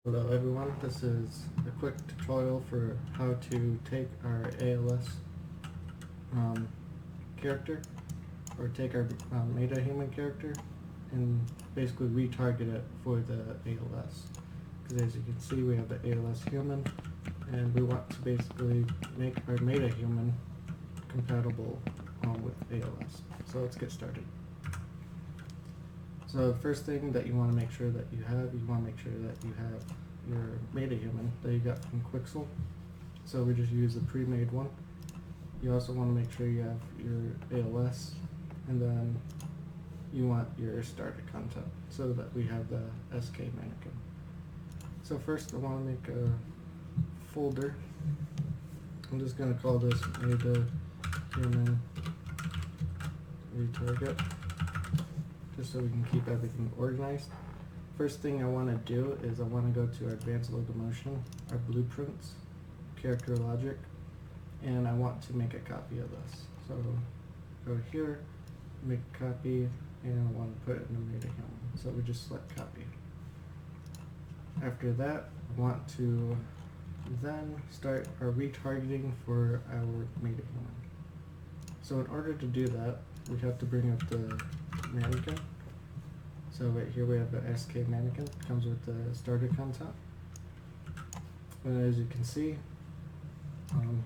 Hello everyone, this is a quick tutorial for how to take our ALS um, character, or take our Metahuman character and basically retarget it for the ALS. Because as you can see, we have the ALS human and we want to basically make our Metahuman compatible with ALS. So let's get started. So the first thing that you want to make sure that you have your Metahuman that you got from Quixel. So we just use the pre-made one. You also want to make sure you have your ALS, and then you want your starter content so that we have the SK mannequin. So first I want to make a folder. I'm just going to call this Metahuman retarget, just so we can keep everything organized. First thing I want to do is I want to go to our advanced locomotion, our blueprints, character logic, and I want to make a copy of this. So go here, make a copy, and I want to put it in the Metahuman. So we just select copy. After that, I want to then start our retargeting for our Metahuman. So in order to do that, we have to bring up the mannequin. So right here we have the SK mannequin, comes with the starter content. And as you can see,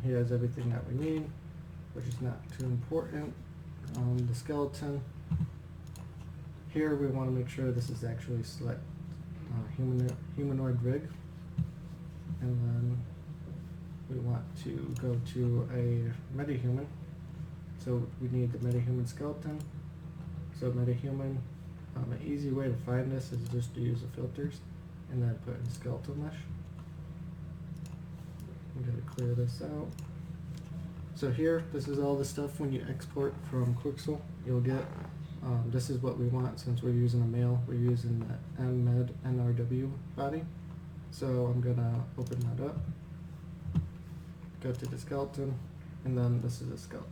he has everything that we need, which is not too important. The skeleton, here we want to make sure this is actually select humanoid rig. And then we want to go to a Metahuman. So we need the Metahuman skeleton. So Metahuman, an easy way to find this is just to use the filters and then put in skeletal mesh. I'm going to clear this out. So here, this is all the stuff when you export from Quixel, you'll get. This is what we want since we're using a male. We're using the med NRW body. So I'm going to open that up, go to the skeleton, and then this is a skeleton.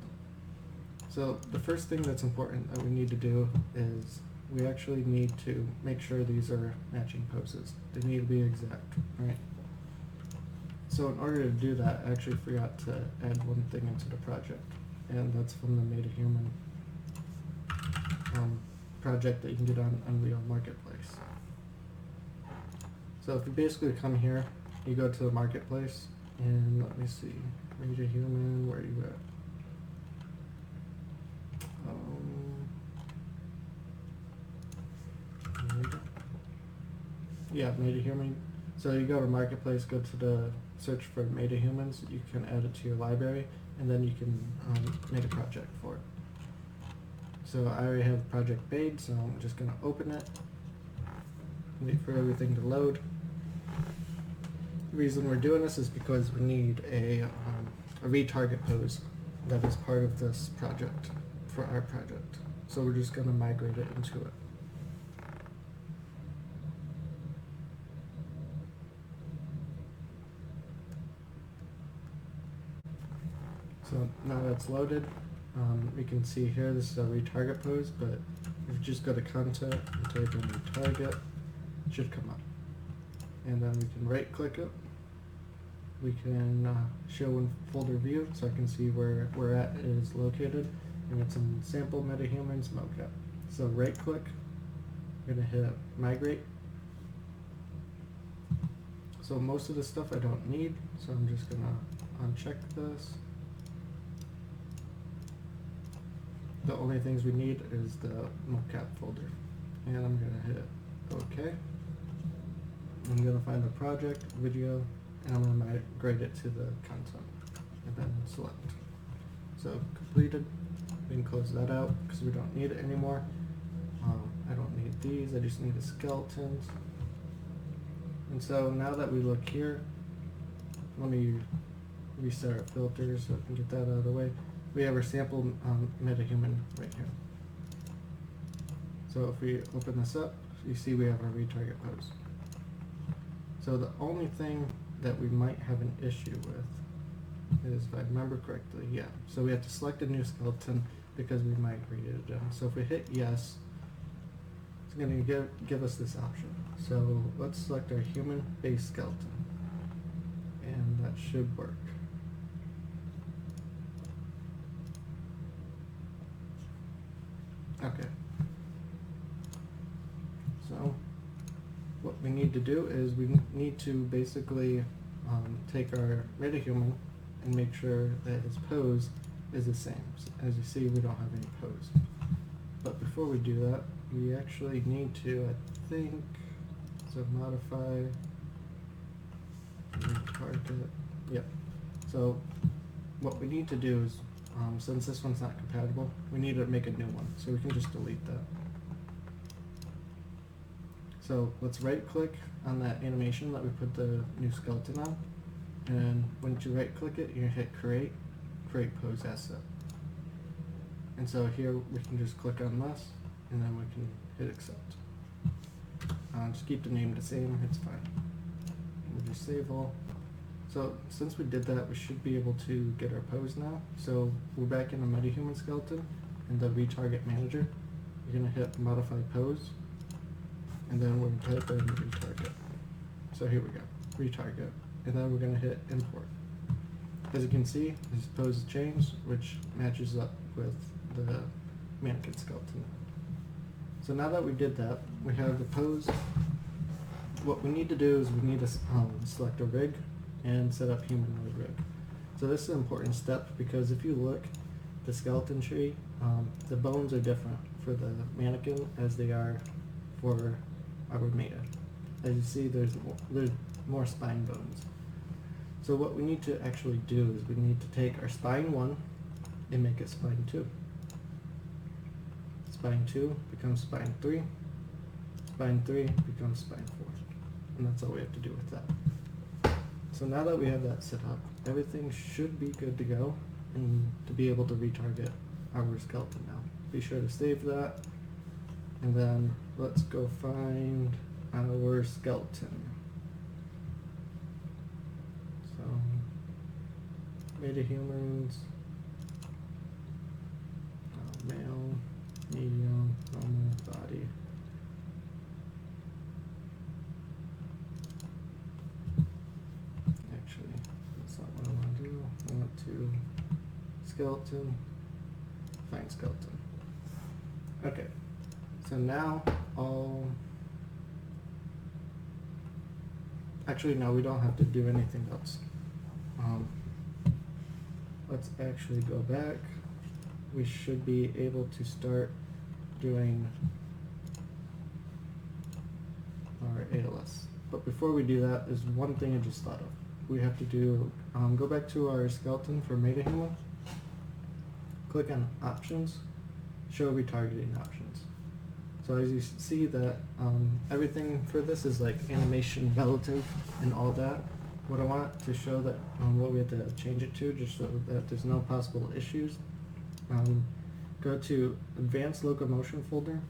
So the first thing that's important that we need to do is we actually need to make sure these are matching poses. They need to be exact, right? So in order to do that, I actually forgot to add one thing into the project, and that's from the Metahuman project that you can get on Unreal Marketplace. So if you basically come here, you go to the marketplace, and let me see, Metahuman, where are you at? Yeah, Metahuman. So you go to marketplace, go to the search for Metahumans. You can add it to your library, and then you can make a project for it. So I already have the project made, so I'm just going to open it. Wait for everything to load. The reason we're doing this is because we need a retarget pose that is part of this project for our project. So we're just going to migrate it into it. So now that's loaded, we can see here this is a retarget pose, but if you just go to content and type in retarget, it should come up. And then we can right click it. We can show in folder view, so I can see where we're at is located, and it's in sample Metahumans mocap. So right click, I'm gonna hit migrate. So most of the stuff I don't need, so I'm just gonna uncheck this. The only things we need is the mocap folder, and I'm gonna hit OK. I'm gonna find the project, video, and I'm gonna migrate it to the content, and then select. So completed. We can close that out because we don't need it anymore. I don't need these, I just need the skeletons. And so now that we look here, let me reset our filters so I can get that out of the way. We have our sample Metahuman right here. So if we open this up, you see we have our retarget pose. So the only thing that we might have an issue with is, if I remember correctly, yeah. So we have to select a new skeleton because we migrated it in. So if we hit yes, it's going to give us this option. So let's select our human base skeleton, and that should work. Okay. So what we need to do is we need to basically take our metahuman and make sure that his pose is the same. So as you see, we don't have any pose. But before we do that, we actually need to, I think, so modify, target, yep. So what we need to do is, since this one's not compatible, we need to make a new one. So we can just delete that. So let's right click on that animation that we put the new skeleton on. And once you right click it, you're gonna hit create pose asset. And so here we can just click on this, and then we can hit accept. Just keep the name the same, it's fine. We'll just save all. So since we did that, we should be able to get our pose now. So we're back in the Metahuman skeleton in the retarget manager. You're gonna hit modify pose, and then we're gonna type in retarget. So here we go, retarget, and then we're gonna hit import. As you can see, his pose has changed, which matches up with the mannequin skeleton. So now that we did that, we have the pose. What we need to do is we need to select a rig and set up humanoid rig. So this is an important step because if you look, the skeleton tree, the bones are different for the mannequin as they are for our meta. As you see, there's more spine bones. So what we need to actually do is we need to take our spine 1 and make it spine 2. Spine 2 becomes spine 3. Spine 3 becomes spine 4. And that's all we have to do with that. So now that we have that set up, everything should be good to go and to be able to retarget our skeleton now. Be sure to save that. And then let's go find our skeleton. So, metahumans, male, medium, normal, body. Actually, that's not what I want to do. I want to skeleton, find skeleton. Okay, so now actually no, we don't have to do anything else. Let's actually go back. We should be able to start doing our ALS. But before we do that, there's one thing I just thought of. We have to do, go back to our skeleton for Metahuman, click on options, show retargeting options. So as you see that everything for this is like animation relative and all that. What I want to show that what we have to change it to, just so that there's no possible issues. Go to Advanced Locomotion folder,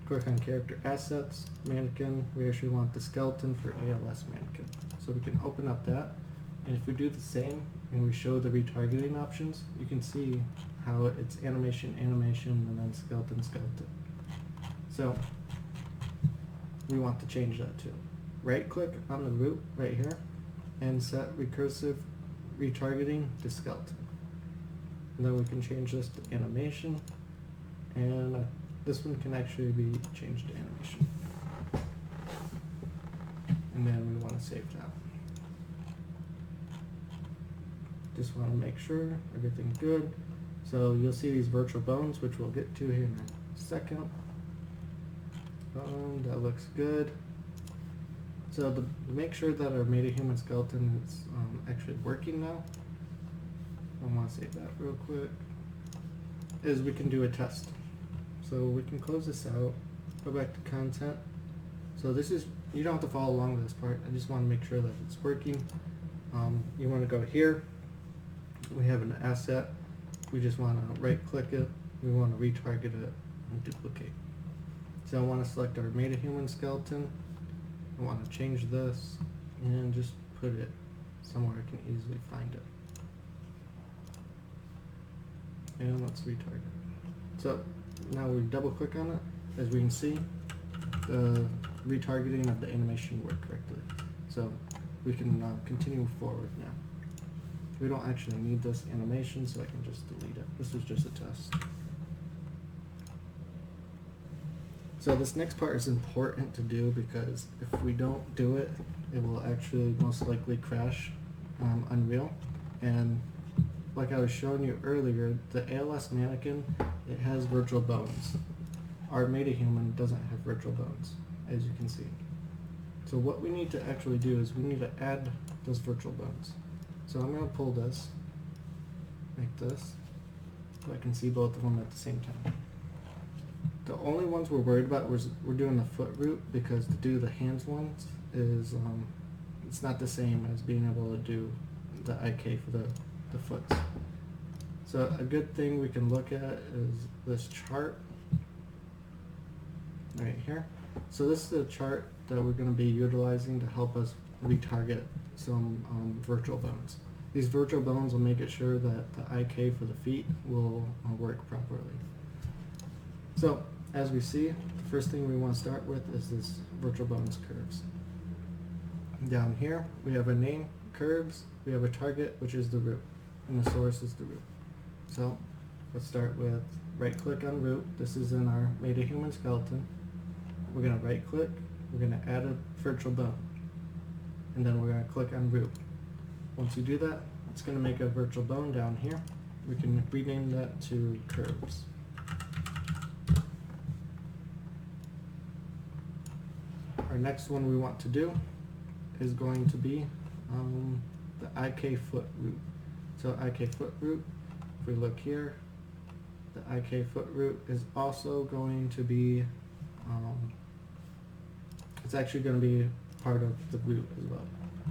click on Character Assets, Mannequin. We actually want the skeleton for ALS mannequin. So we can open up that, and if we do the same and we show the retargeting options, you can see how it's animation, animation, and then skeleton, skeleton. So we want to change that too. Right click on the root right here and set recursive retargeting to skeleton. And then we can change this to animation, and this one can actually be changed to animation. And then we want to save that. Just want to make sure everything's good. So you'll see these virtual bones, which we'll get to here in a second. That looks good. So to make sure that our metahuman skeleton is actually working now, I want to save that real quick, is we can do a test. So we can close this out, go back to content. So this is, you don't have to follow along with this part, I just want to make sure that it's working. You want to go here, we have an asset, we just want to right click it, we want to retarget it and duplicate. So I want to select our metahuman skeleton, I want to change this and just put it somewhere I can easily find it. And let's retarget it. So now we double click on it as we can see, the retargeting of the animation worked correctly. So we can continue forward now. We don't actually need this animation, so I can just delete it. This was just a test. So this next part is important to do because if we don't do it, it will actually most likely crash Unreal. And like I was showing you earlier, the ALS mannequin, it has virtual bones. Our Metahuman doesn't have virtual bones, as you can see. So what we need to actually do is we need to add those virtual bones. So I'm going to pull this, like this, so I can see both of them at the same time. The only ones we're worried about was we're doing the foot root, because to do the hands ones is it's not the same as being able to do the IK for the foots. So a good thing we can look at is this chart right here. So this is the chart that we're going to be utilizing to help us retarget some virtual bones. These virtual bones will make it sure that the IK for the feet will work properly. So as we see, the first thing we want to start with is this virtual bones curves. Down here we have a name, curves, we have a target, which is the root, and the source is the root. So let's start with right click on root. This is in our Metahuman skeleton. We're going to right click, we're going to add a virtual bone, and then we're going to click on root. Once you do that, it's going to make a virtual bone down here. We can rename that to curves. Our next one we want to do is going to be the IK foot root. So IK foot root, if we look here, the IK foot root is also going to be, it's actually going to be part of the root as well.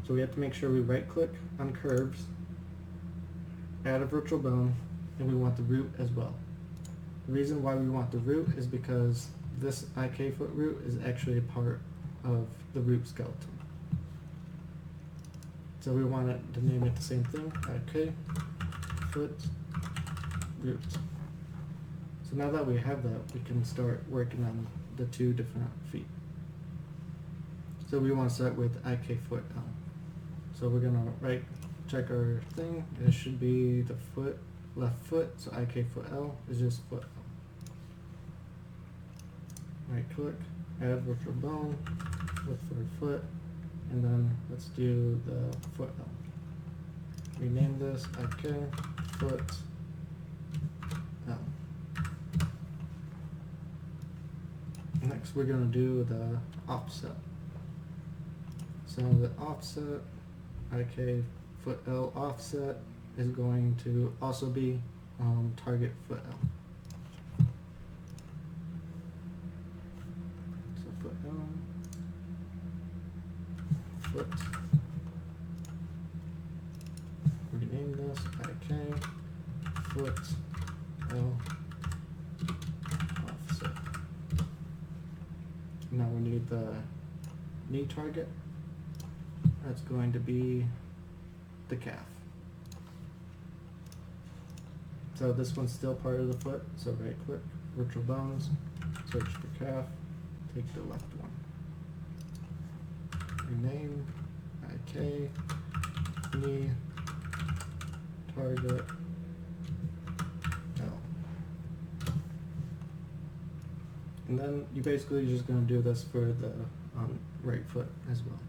So we have to make sure we right click on curves, add a virtual bone, and we want the root as well. The reason why we want the root is because this IK foot root is actually a part of the root skeleton. So we want it to name it the same thing, IK foot root. So now that we have that, we can start working on the two different feet. So we want to start with IK foot L. So we're going to right check our thing. It should be the foot, left foot, so IK foot L is just foot L. Right click, add virtual bone, look for a foot, and then let's do the foot L. Rename this IK foot L. Next we're going to do the offset. So the offset, IK foot L offset, is going to also be target foot L. So foot L, foot, rename this IK foot L offset. Now we need the knee target. That's going to be the calf. So this one's still part of the foot, so right click, virtual bones, search for calf, take the left one. Rename, IK, knee, target, L. And then you basically just going to do this for the right foot as well.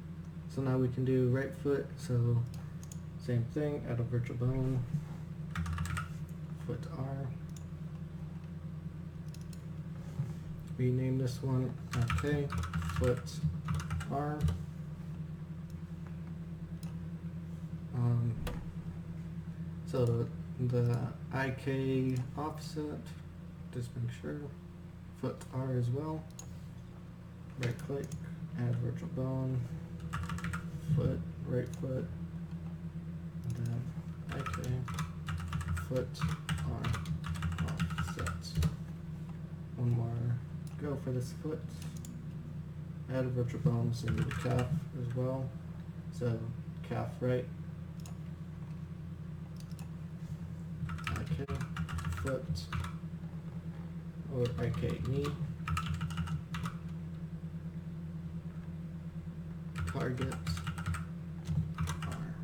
So now we can do right foot, so same thing, add a virtual bone, foot R, rename this one IK foot R, so the IK offset, just make sure, foot R as well, right click, add virtual bone, foot, right foot, and then IK foot R offset. One more go for this foot. Add a virtual bone, so the calf as well. So calf right, IK foot, or IK knee, target R.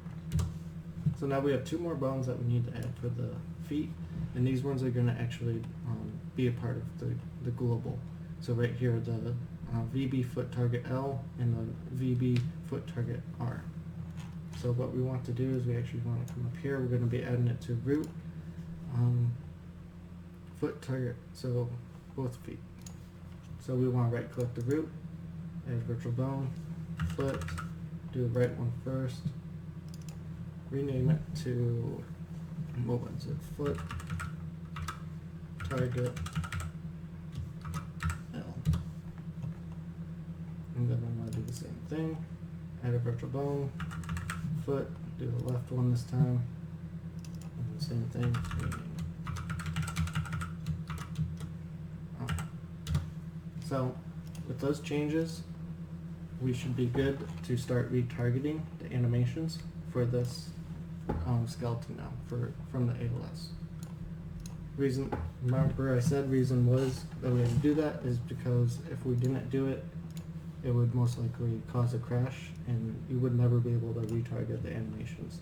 So now we have 2 more bones that we need to add for the feet, and these ones are going to actually be a part of the global. So right here, the VB foot target L and the VB foot target R. So what we want to do is we actually want to come up here. We're going to be adding it to root foot target, so both feet. So we want to right click the root, add virtual bone, foot, do the right one first, rename it to, what was it, foot target L. And then I'm going to do the same thing, add a virtual bone, foot, do the left one this time, and the same thing, rename. So with those changes, we should be good to start retargeting the animations for this skeleton now from the ALS. Reason, remember I said reason was that we had to do that is because if we didn't do it, it would most likely cause a crash and you would never be able to retarget the animations.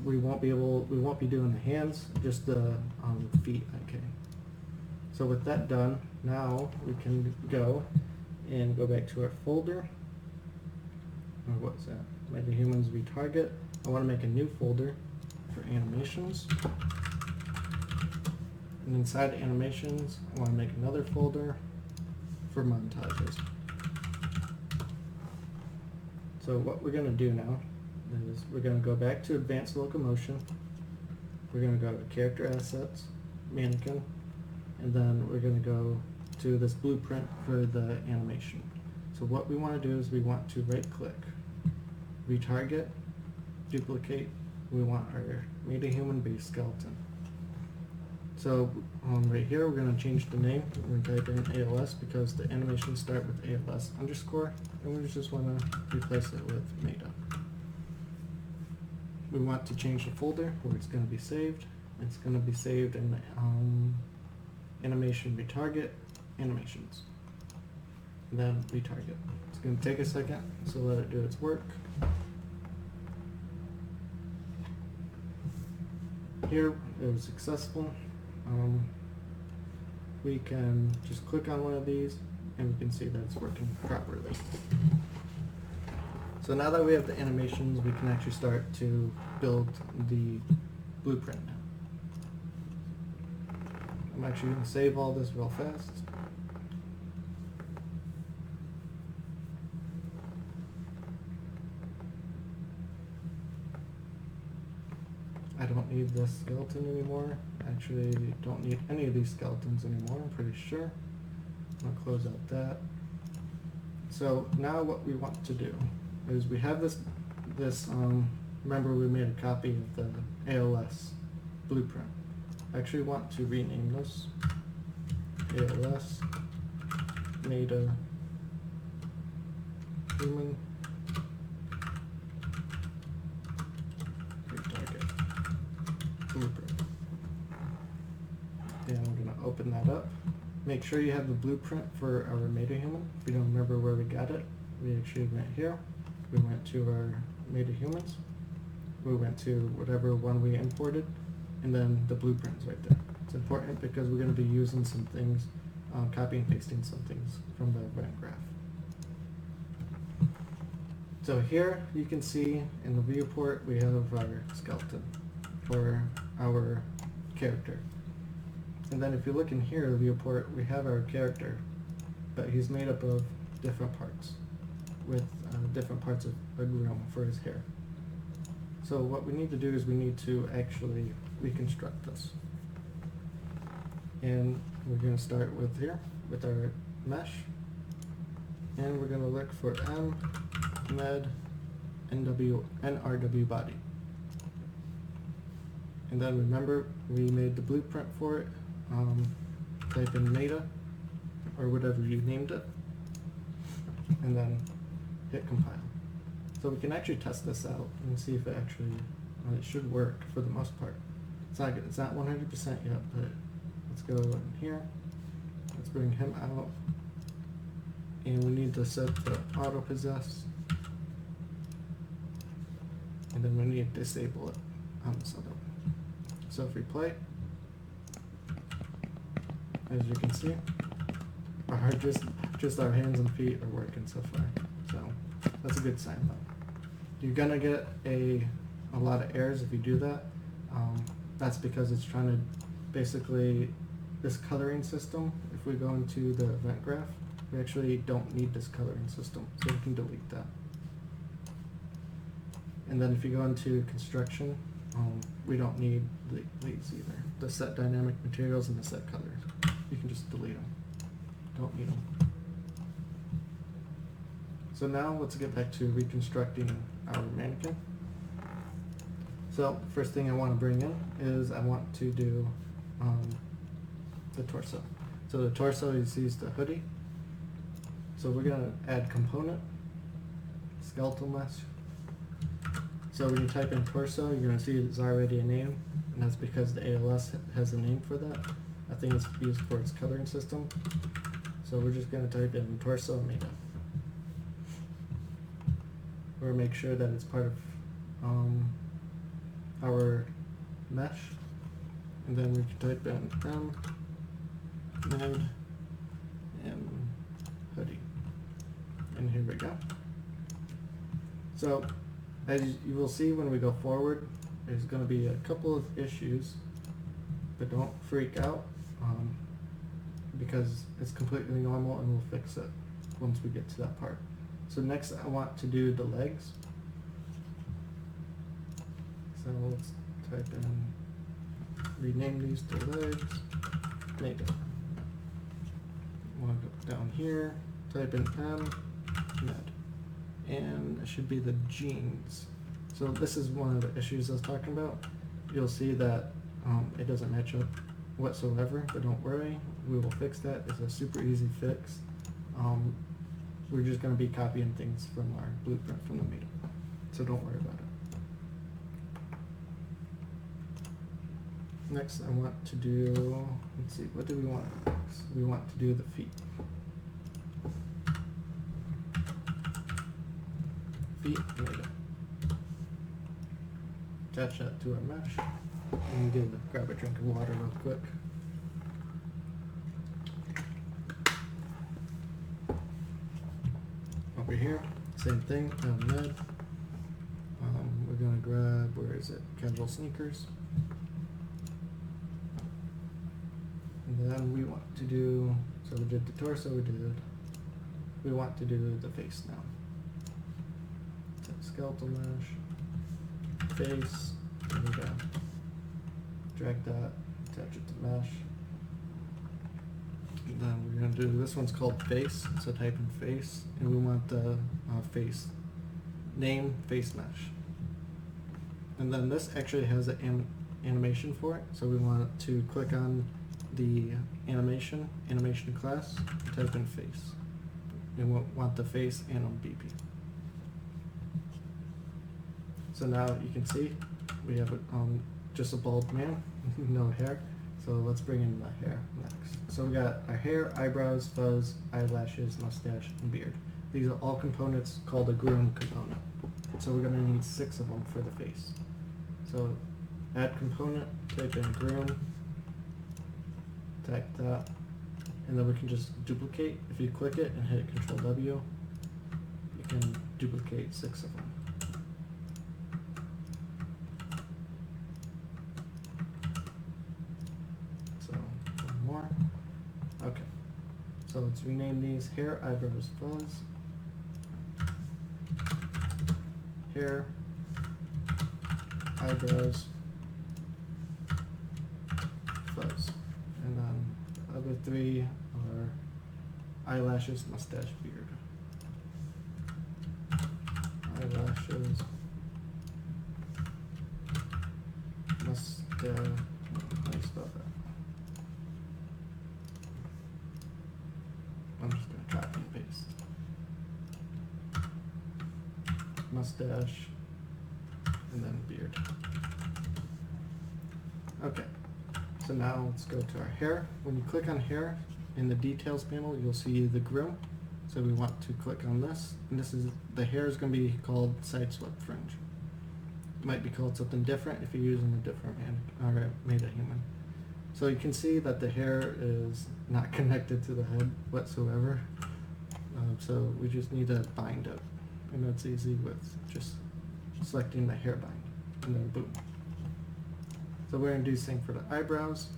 We won't be doing the hands, just the feet. Okay. So with that done, now we can go back to our folder. Or what's that? Metahumans retarget. I want to make a new folder for animations. And inside animations, I want to make another folder for montages. So what we're going to do now is we're going to go back to advanced locomotion. We're going to go to character assets, mannequin, and then we're going to go to this blueprint for the animation. So what we want to do is we want to right click, retarget, duplicate. We want our metahuman base skeleton. So right here we're going to change the name. We're going to type in ALS because the animations start with ALS underscore, and we just want to replace it with meta. We want to change the folder where it's going to be saved. It's going to be saved in animation retarget animations, and then retarget. It's going to take a second, so let it do its work. Here it was successful. We can just click on one of these and we can see that it's working properly. So now that we have the animations, we can actually start to build the blueprint now. I'm actually going to save all this real fast. I don't need this skeleton anymore. Actually, don't need any of these skeletons anymore, I'm pretty sure. I'll close out that. So now what we want to do is we have this remember we made a copy of the ALS blueprint. I actually want to rename this ALS Meta Human Retarget Blueprint. And we're going to open that up. Make sure you have the blueprint for our Metahuman. If you don't remember where we got it, we actually went here. We went to our Metahumans. We went to whatever one we imported, and then the blueprint is right there. It's important because we're going to be using some things, copy and pasting some things from the event graph. So here you can see in the viewport we have our skeleton for our character. And then if you look in here, the viewport, we have our character, but he's made up of different parts with different parts of a groom for his hair. So what we need to do is we need to actually reconstruct this. And we're going to start with here, with our mesh. And we're going to look for med nrw body. And then remember, we made the blueprint for it. Type in meta, or whatever you named it, and then hit compile. So we can actually test this out and see if it actually, it should work for the most part. It's not 100% yet, but let's go in here. Let's bring him out, and we need to set the auto possess, and then we need to disable it on the setup. So if we play, as you can see, just our hands and feet are working so far. So that's a good sign though. You're gonna get a lot of errors if you do that. That's because it's trying to basically, this coloring system, if we go into the event graph, we actually don't need this coloring system, so we can delete that. And then if you go into construction, we don't need these either. The set dynamic materials and the set colors. You can just delete them. Don't need them. So now let's get back to reconstructing our mannequin. So first thing I want to bring in is I want to do the torso. So the torso is the hoodie. So we're going to add component, skeletal mesh. So when you type in torso, you're going to see it's already a name, and that's because the ALS has a name for that. I think it's used for its coloring system. So we're just going to type in torso meta. Or make sure that it's part of our mesh, and then we can type in med and hoodie, and here we go. So as you will see when we go forward, there's going to be a couple of issues, but don't freak out because it's completely normal and we'll fix it once we get to that part. So next I want to do the legs. So let's type in, rename these to legs, make it. We'll go down here, type in med, and it should be the jeans. So this is one of the issues I was talking about. You'll see that it doesn't match up whatsoever, but don't worry, we will fix that. It's a super easy fix. We're just going to be copying things from our blueprint from the meetup, so don't worry about it. Next I want to do, let's see, what do we want next? We want to do the feet. Feet, meta. Attach that to our mesh, and grab a drink of water real quick. Over here, same thing, med. We're gonna grab, where is it? Casual sneakers. And then we want to do, so we did the torso, we want to do the face now. So skeletal mesh, face, there we go. Drag that, attach it to mesh. And then we're going to do, this one's called face, so type in face, and we want the face, name face mesh. And then this actually has an animation for it, so we want to click on the animation class, type in face. And we want the face and on BP. So now you can see we have just a bald man, no hair. So let's bring in the hair next. So we got our hair, eyebrows, fuzz, eyelashes, mustache, and beard. These are all components called a groom component. So we're going to need 6 of them for the face. So add component, type in groom, type that, and then we can just duplicate. If you click it and hit Control W, you can duplicate 6 of them. So one more. Okay. So let's rename these hair, eyebrows, fuzz. Hair, eyebrows, fuzz. And then the other 3 are eyelashes, mustache, beard. Eyelashes, mustache, how do you spell that? I'm just going to copy and paste. Mustache, and then beard. Okay. So now let's go to our hair. When you click on hair, in the details panel, you'll see the groom. So we want to click on this, and this is, the hair is going to be called side swept fringe. It might be called something different if you're using a different Metahuman. So you can see that the hair is not connected to the head whatsoever. So we just need to bind it, and that's easy with just selecting the hair bind, and then boom. So we're going to do the same for the eyebrows.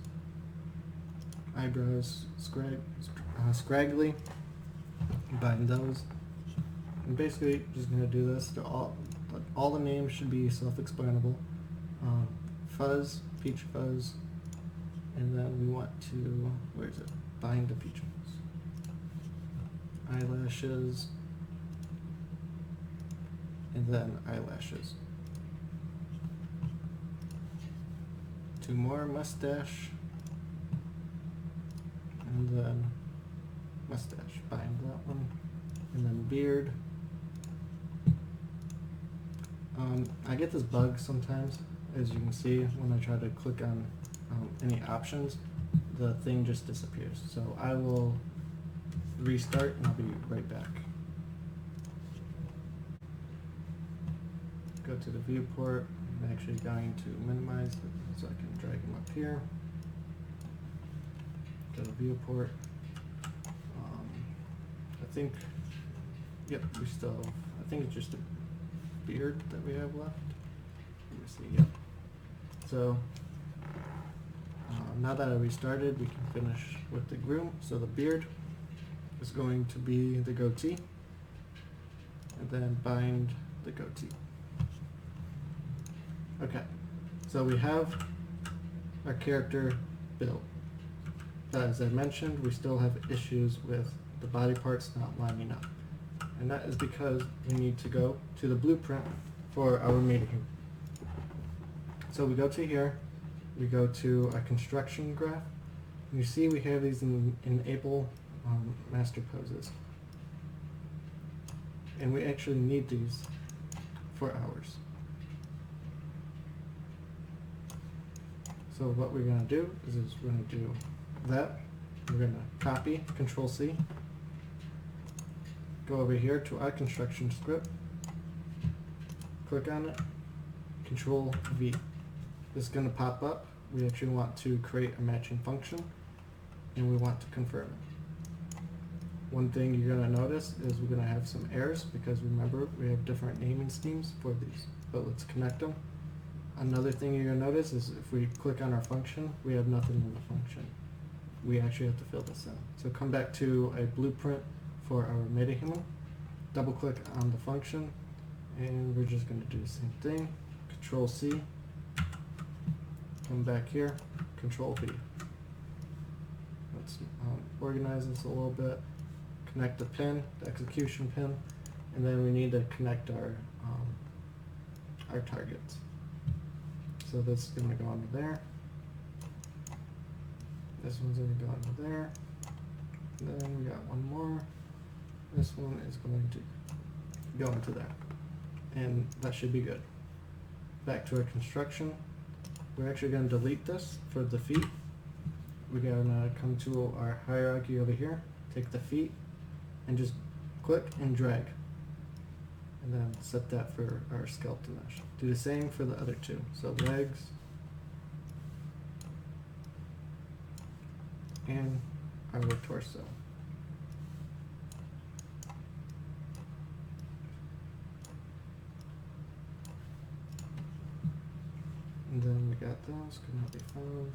Eyebrows scraggly, bind those, and basically just going to do this. They're all the names should be self-explainable. Fuzz, peach fuzz, and then we want to, where is it? Bind the peach fuzz. Eyelashes, and then eyelashes. 2 more, mustache, and then mustache, bind that one, and then beard. I get this bug sometimes, as you can see, when I try to click on any options, the thing just disappears. So I will restart and I'll be right back. Go to the viewport. I'm actually going to minimize it so I can drag him up here. Go to viewport. I think, yep, I think it's just a beard that we have left. Let me see, yep. So now that I restarted, we can finish with the groom. So the beard is going to be the goatee, and then bind the goatee. Okay, so we have our character built. But as I mentioned, we still have issues with the body parts not lining up. And that is because we need to go to the blueprint for our Metahuman. So we go to here, we go to a construction graph, and you see we have these enable master poses. And we actually need these for ours. So what we're going to do is we're going to do that. We're going to copy, Control C, go over here to our construction script, click on it, Control V. This is going to pop up. We actually want to create a matching function, and we want to confirm it. One thing you're going to notice is we're going to have some errors because remember we have different naming schemes for these, but let's connect them. Another thing you're going to notice is if we click on our function, we have nothing in the function. We actually have to fill this in. So come back to a blueprint for our Metahuman, double click on the function, and we're just going to do the same thing. Control C, come back here, Control V. Let's organize this a little bit, connect the pin, the execution pin, and then we need to connect our targets. So this is going to go into there. This one's going to go into there. And then we got one more. This one is going to go into there. And that should be good. Back to our construction. We're actually going to delete this for the feet. We're going to come to our hierarchy over here, take the feet, and just click and drag. And then set that for our skeleton mesh. Do the same for the other two. So legs and our torso. And then we got those, could not be found.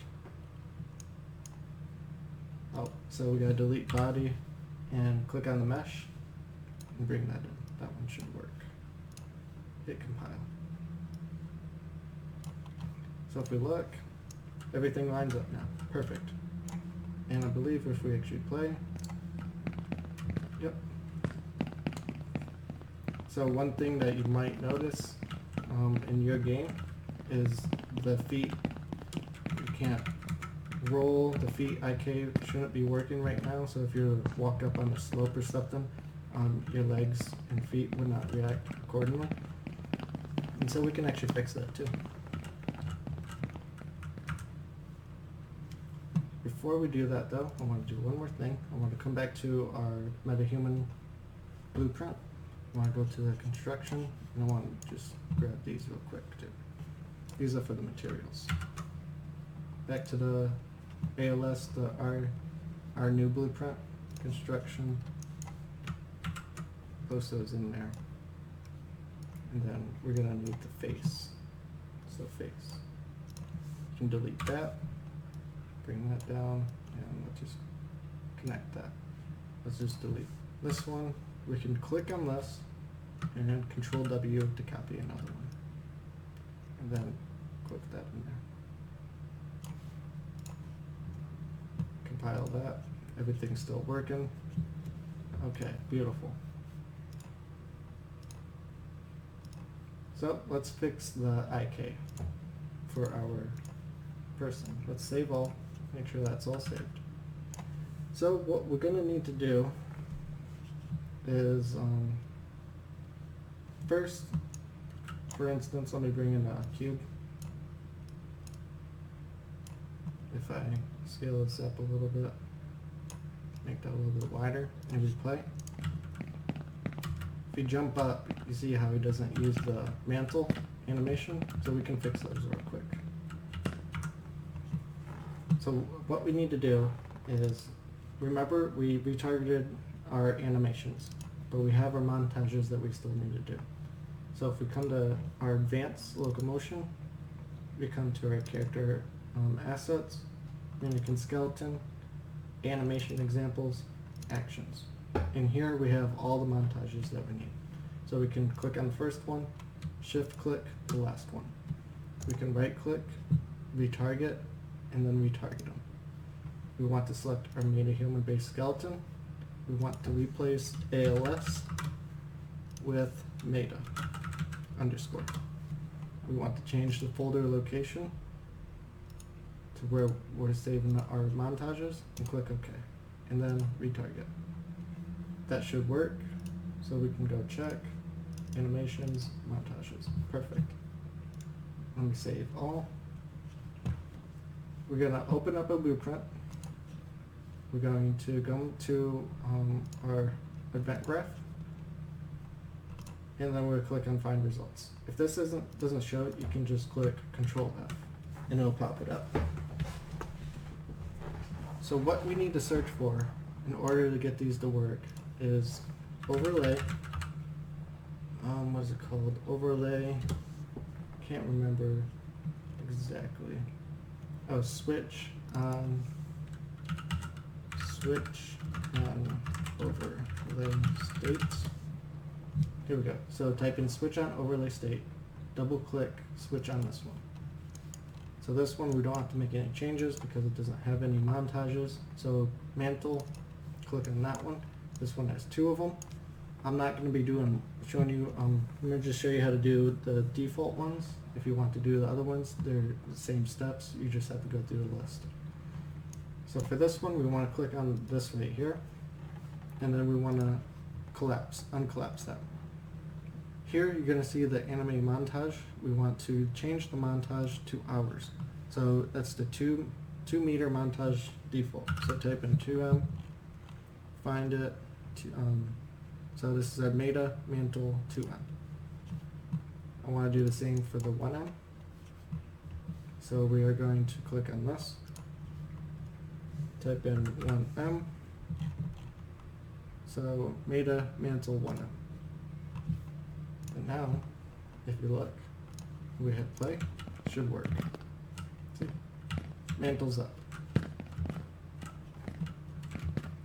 Oh, so we gotta delete body and click on the mesh and bring that in. That one should work. Hit compile. So if we look, everything lines up now. Perfect. And I believe if we actually play, yep. So one thing that you might notice in your game is the feet. You can't roll the feet. IK shouldn't be working right now. So if you walk up on a slope or something, your legs and feet would not react accordingly. And so we can actually fix that too. Before we do that though, I want to do one more thing. I want to come back to our Metahuman blueprint. I want to go to the construction, and I want to just grab these real quick too. These are for the materials. Back to the ALS, our new blueprint, construction. Post those in there. And then we're gonna need the face. So face. You can delete that, bring that down, and let's just connect that. Let's just delete this one. We can click on this and then Control W to copy another one. And then click that in there. Compile that. Everything's still working. Okay, beautiful. So let's fix the IK for our person. Let's save all, make sure that's all saved. So what we're gonna need to do is first, for instance, let me bring in a cube. If I scale this up a little bit, make that a little bit wider, and just play. If you jump up, you see how he doesn't use the mantle animation, so we can fix those real quick. So what we need to do is, remember we retargeted our animations, but we have our montages that we still need to do. So if we come to our advanced locomotion, we come to our character assets, mannequin skeleton, animation examples, actions. And here we have all the montages that we need. So we can click on the first one, shift click the last one. We can right click, retarget, and then retarget them. We want to select our Metahuman based skeleton. We want to replace ALS with Meta underscore. We want to change the folder location to where we're saving our montages and click OK. And then retarget. That should work. So we can go check, animations, montages. Perfect. Let me save all. We're gonna open up a blueprint. We're going to go to our event graph, and then we'll click on Find Results. If this doesn't show it, you can just click Control F, and it'll pop it up. So what we need to search for in order to get these to work is overlay. What is it called? Overlay. Can't remember exactly. Oh, switch on. Switch on overlay states. Here we go. So type in switch on overlay state, double click switch on this one. So this one we don't have to make any changes because it doesn't have any montages. So mantle, click on that one. This one has two of them. I'm not going to be showing you, I'm going to just show you how to do the default ones. If you want to do the other ones, they're the same steps. You just have to go through the list. So for this one, we want to click on this right here, and then we want to uncollapse that. Here you're going to see the anime montage. We want to change the montage to hours. So that's the 2 meter montage default. So type in 2M, find it. So this is our meta mantle 2M. I want to do the same for the 1M. So we are going to click on this. Type in 1M. So meta mantle 1M. And now, if you look, we hit play, it should work. See? Mantle's up.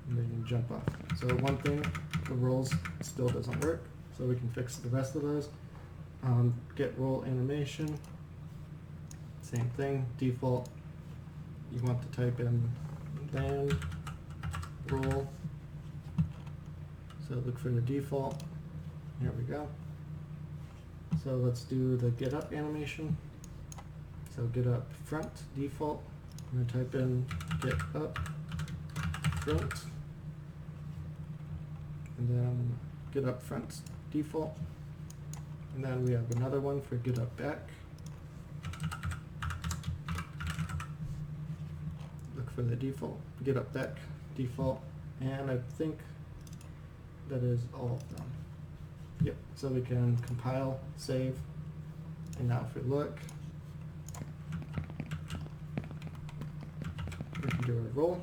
And then you jump off. So one thing, the rolls still doesn't work, so we can fix the rest of those. Get roll animation, same thing, default. You want to type in land roll. So look for the default. Here we go. So let's do the get up animation. So get up front default. I'm going to type in get up front. And then get up front default. And then we have another one for get up back. Look for the default, get up back default. And I think that is all of them. Yep, so we can compile, save, and now if we look, we can do a roll,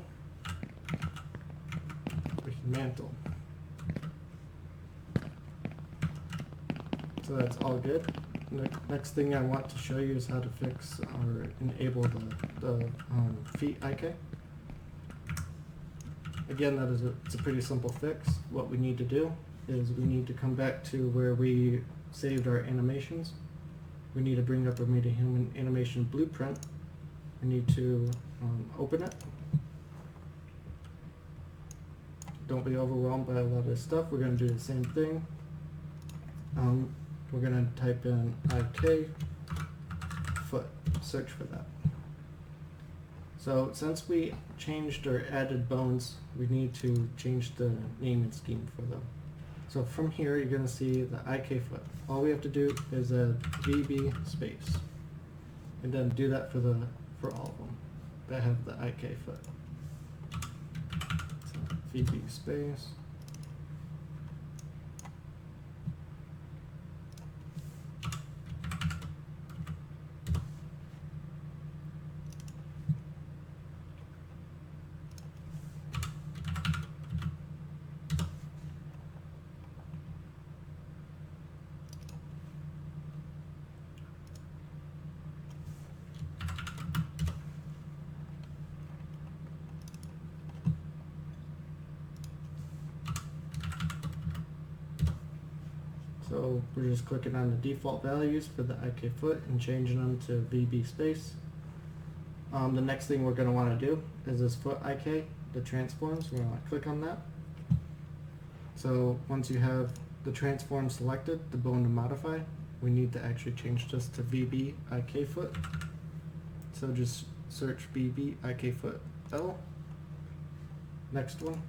we can mantle. So that's all good. The next thing I want to show you is how to fix or enable the feet IK. Again, it's a pretty simple fix. What we need to do is we need to come back to where we saved our animations. We need to bring up our Metahuman animation blueprint. We need to open it. Don't be overwhelmed by a lot of this stuff. We're going to do the same thing. We're going to type in IK foot, search for that. So since we changed or added bones, we need to change the naming scheme for them. So from here, you're going to see the IK foot. All we have to do is a VB space, and then do that for all of them that have the IK foot. So VB space. So we're just clicking on the default values for the IK foot and changing them to VB space. The next thing we're going to want to do is this foot IK, the transforms. We're going to want to click on that. So once you have the transform selected, the bone to modify, we need to actually change this to VB IK foot. So just search VB IK foot L. Next one,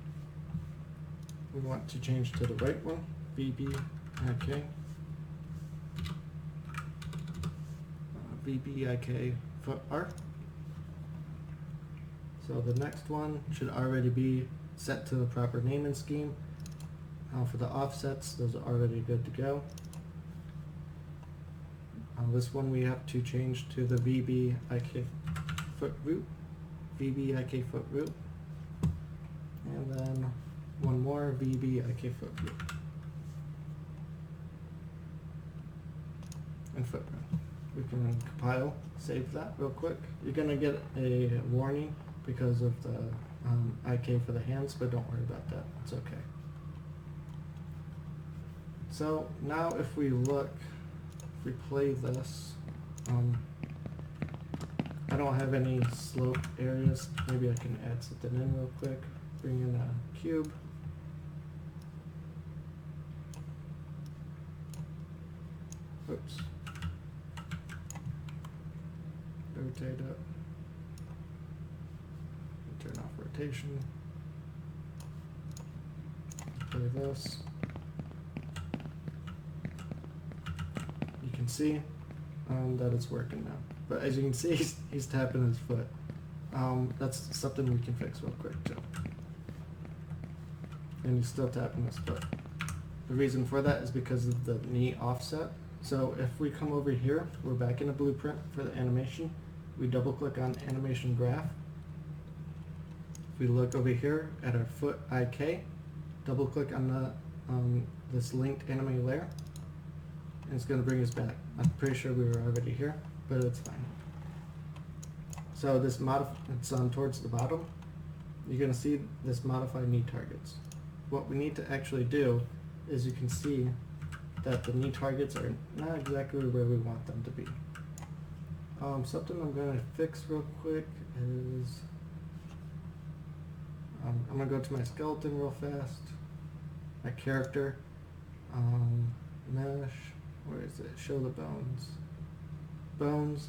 we want to change to the right one, VB IK. VB IK foot R. So the next one should already be set to the proper naming scheme. For the offsets, those are already good to go. This one we have to change to the VB IK foot root. VB IK foot root. And then one more VB IK foot root. And footprint. We can compile, save that real quick. You're going to get a warning because of the IK for the hands, but don't worry about that. It's okay. So now if we look, if we play this, I don't have any slope areas. Maybe I can add something in real quick. Bring in a cube. Oops. Rotate it. Turn off rotation. Play this. You can see that it's working now. But as you can see, he's tapping his foot. That's something we can fix real quick too. And he's still tapping his foot. The reason for that is because of the knee offset. So if we come over here, we're back in the blueprint for the animation. We double click on animation graph. If we look over here at our foot IK, double click on the this linked anime layer, and it's going to bring us back. I'm pretty sure we were already here, but it's fine. So this it's towards the bottom. You're going to see this modify knee targets. What we need to actually do is you can see that the knee targets are not exactly where we want them to be. Something I'm going to fix real quick is I'm going to go to my skeleton real fast, my character, mesh, where is it? Show the bones. Bones,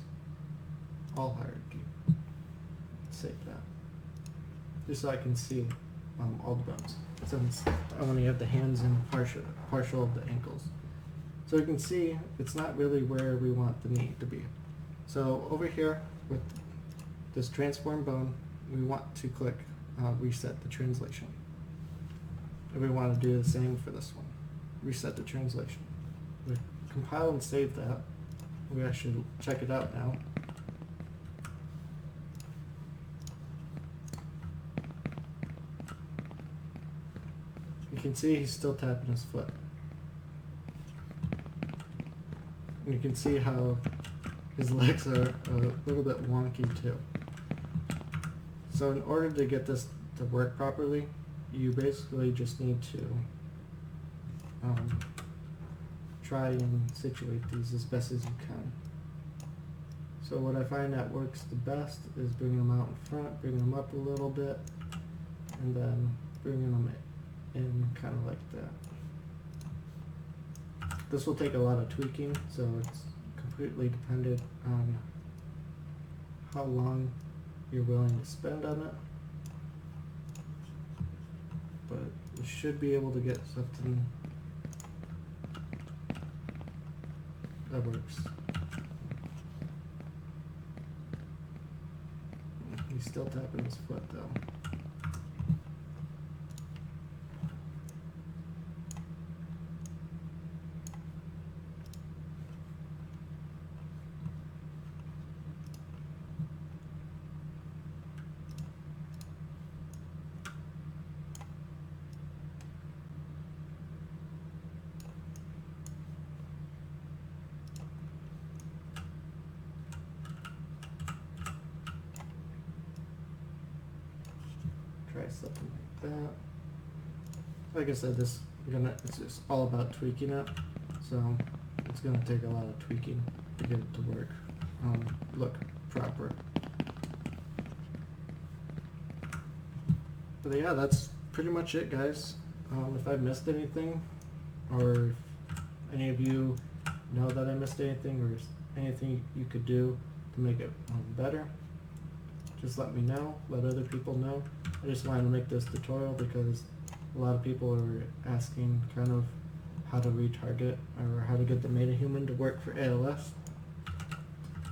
all hierarchy. Save that. Just so I can see all the bones. Since I only have the hands and partial of the ankles. So you can see it's not really where we want the knee to be. So over here with this transform bone, we want to click reset the translation. And we want to do the same for this one. Reset the translation. We compile and save that. We actually check it out now. You can see he's still tapping his foot. And you can see how his legs are a little bit wonky too. So in order to get this to work properly, you basically just need to try and situate these as best as you can. So what I find that works the best is bringing them out in front, bringing them up a little bit, and then bringing them in kind of like that. This will take a lot of tweaking, so it's completely dependent on how long you're willing to spend on it. But you should be able to get something that works. He's still tapping his foot though. Try something like that. Like I said, it's just all about tweaking it, so it's gonna take a lot of tweaking to get it to work, look proper. But yeah, that's pretty much it, guys. If I missed anything, or if any of you know that I missed anything, or anything you could do to make it better, just let me know, let other people know. I just wanted to make this tutorial because a lot of people are asking kind of how to retarget or how to get the Metahuman to work for ALS.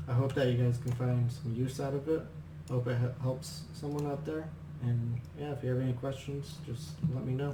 I hope that you guys can find some use out of it. I hope it helps someone out there. And yeah, if you have any questions, just let me know.